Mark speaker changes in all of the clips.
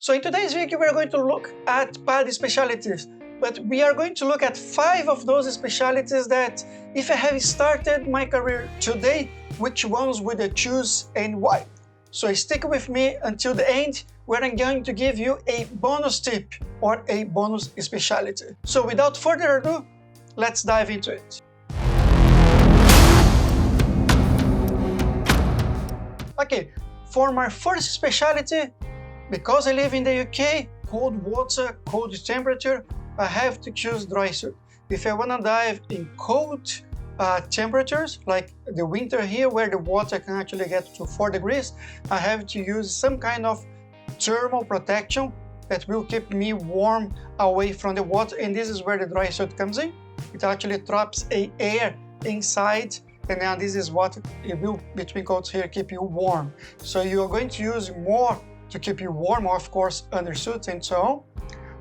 Speaker 1: So in today's video, we're going to look at PADI specialties, but we are going to look at 5 of those specialties that, if I have started my career today, which ones would I choose and why? So stick with me until the end, where I'm going to give you a bonus tip or a bonus specialty. So without further ado, let's dive into it. Okay, for my first specialty, because I live in the UK, cold water, cold temperature, I have to choose dry suit. If I want to dive in cold temperatures, like the winter here, where the water can actually get to 4 degrees, I have to use some kind of thermal protection that will keep me warm away from the water, and this is where the dry suit comes in. It actually traps air inside, and then this is what it will, between coats here, keep you warm. So you are going to use more to keep you warm, of course, undersuits and so on.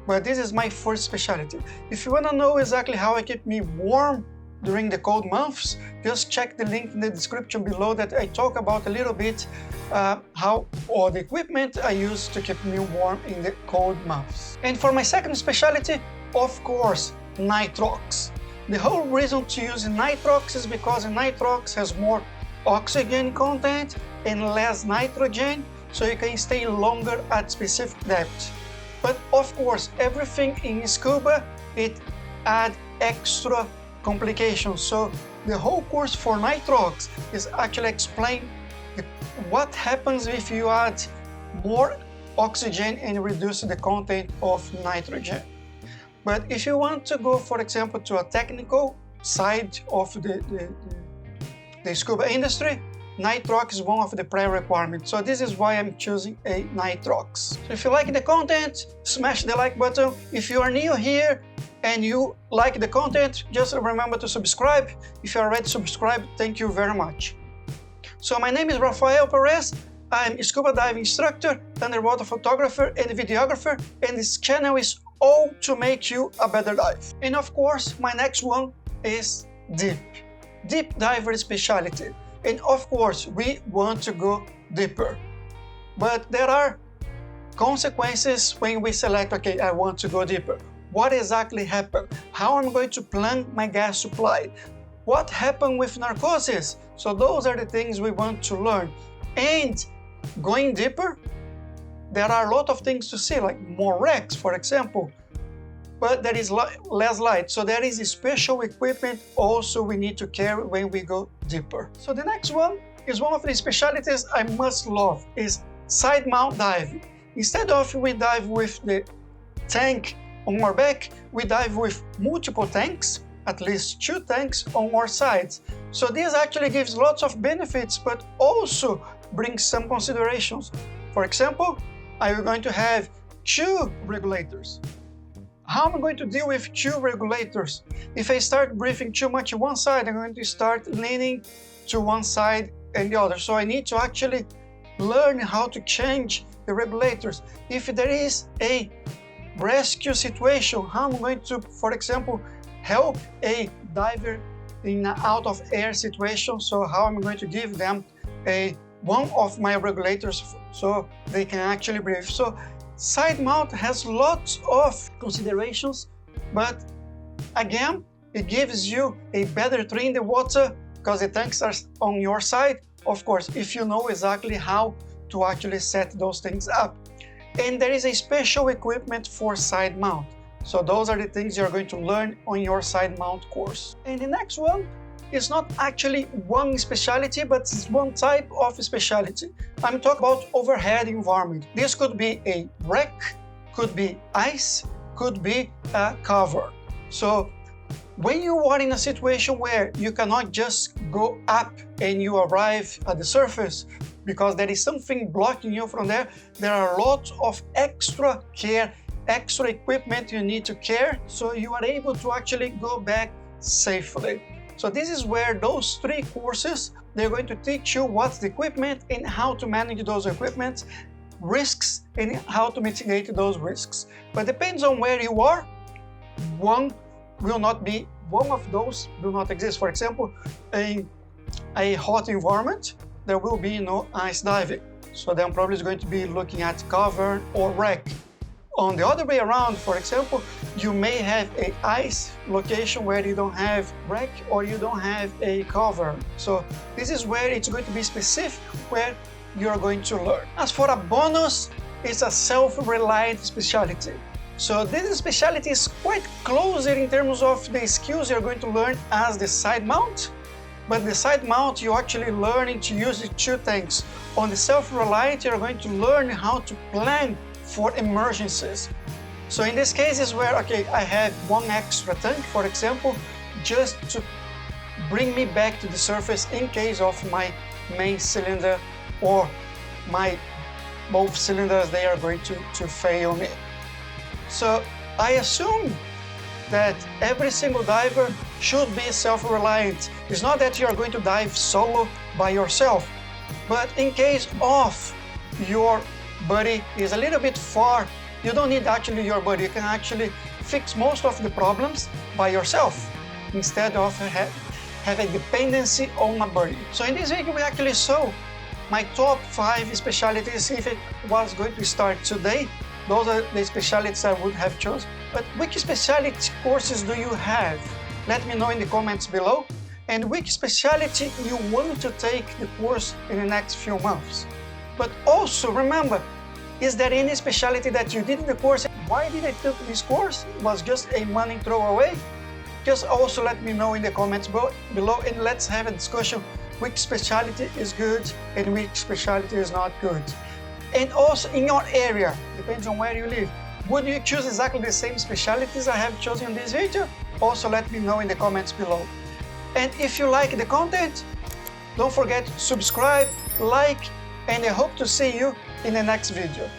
Speaker 1: But this is my first specialty. If you want to know exactly how I keep me warm during the cold months, just check the link in the description below that I talk about a little bit how all the equipment I use to keep me warm in the cold months. And for my second specialty, of course, nitrox. The whole reason to use nitrox is because nitrox has more oxygen content and less nitrogen, so you can stay longer at specific depth. But of course, everything in Scuba, it adds extra complications. So the whole course for nitrox is actually explain what happens if you add more oxygen and reduce the content of nitrogen. But if you want to go, for example, to a technical side of the scuba industry, nitrox is one of the pre-requirements. So this is why I'm choosing a nitrox. So if you like the content, smash the like button. If you are new here and you like the content, just remember to subscribe. If you are already subscribed, thank you very much. So my name is Rafael Perez. I'm a scuba diving instructor, underwater photographer and videographer, and this channel is all to make you a better dive. And of course, my next one is deep diver specialty. And of course, we want to go deeper. But there are consequences when we select, okay, I want to go deeper. What exactly happened? How am I going to plan my gas supply? What happened with narcosis? So those are the things we want to learn. And going deeper, there are a lot of things to see, like more wrecks, for example, but there is less light. So there is special equipment also we need to carry when we go deeper. So the next one is one of the specialties I must love, is side mount diving. Instead of we dive with the tank on our back, we dive with multiple tanks, at least 2 tanks on our sides. So this actually gives lots of benefits, but also brings some considerations. For example, I'm going to have 2 regulators. How am I going to deal with 2 regulators? If I start breathing too much on one side, I'm going to start leaning to one side and the other. So I need to actually learn how to change the regulators. If there is a rescue situation, how am I going to, for example, help a diver in an out of air situation? So how am I going to give them one of my regulators so they can actually breathe? So side mount has lots of considerations, but again, it gives you a better tree in the water because the tanks are on your side, of course, if you know exactly how to actually set those things up. And there is a special equipment for side mount. So those are the things you're going to learn on your side mount course. And the next one is not actually one specialty, but it's one type of specialty. I'm talking about overhead environment. This could be a wreck, could be ice, could be a cover. So when you are in a situation where you cannot just go up and you arrive at the surface because there is something blocking you from there, there are lots of extra care, extra equipment you need to carry so you are able to actually go back safely. So this is where those 3 courses, they're going to teach you what's the equipment and how to manage those equipments, risks, and how to mitigate those risks. But depends on where you are, one of those will not exist. For example, in a hot environment, there will be no ice diving. so then probably is going to be looking at cover or wreck. On the other way around, for example, you may have a ice location where you don't have wreck or you don't have a cover. So this is where it's going to be specific where you're going to learn. As for a bonus, it's a self-reliant specialty. So this specialty is quite closer in terms of the skills you're going to learn as the side mount. But the side mount, you're actually learning to use the two tanks. On the self-reliant, you're going to learn how to plan for emergencies. So in this case is where, okay, I have one extra tank, for example, just to bring me back to the surface in case of my main cylinder or my both cylinders, they are going to fail me. So I assume that every single diver should be self-reliant. It's not that you are going to dive solo by yourself, but in case of your buddy is a little bit far, you don't need actually your buddy. You can actually fix most of the problems by yourself instead of having dependency on a buddy. So in this video we actually saw my top 5 specialties. If it was going to start today, those are the specialties I would have chosen. But which specialty courses do you have? Let me know in the comments below. And which specialty you want to take the course in the next few months. But also remember, is there any specialty that you did in the course? Why did I take this course? It was just a money throwaway? Just also let me know in the comments below and let's have a discussion which specialty is good and which specialty is not good. And also in your area, depends on where you live, would you choose exactly the same specialties I have chosen in this video? Also let me know in the comments below. And if you like the content, don't forget to subscribe, like, and I hope to see you in the next video.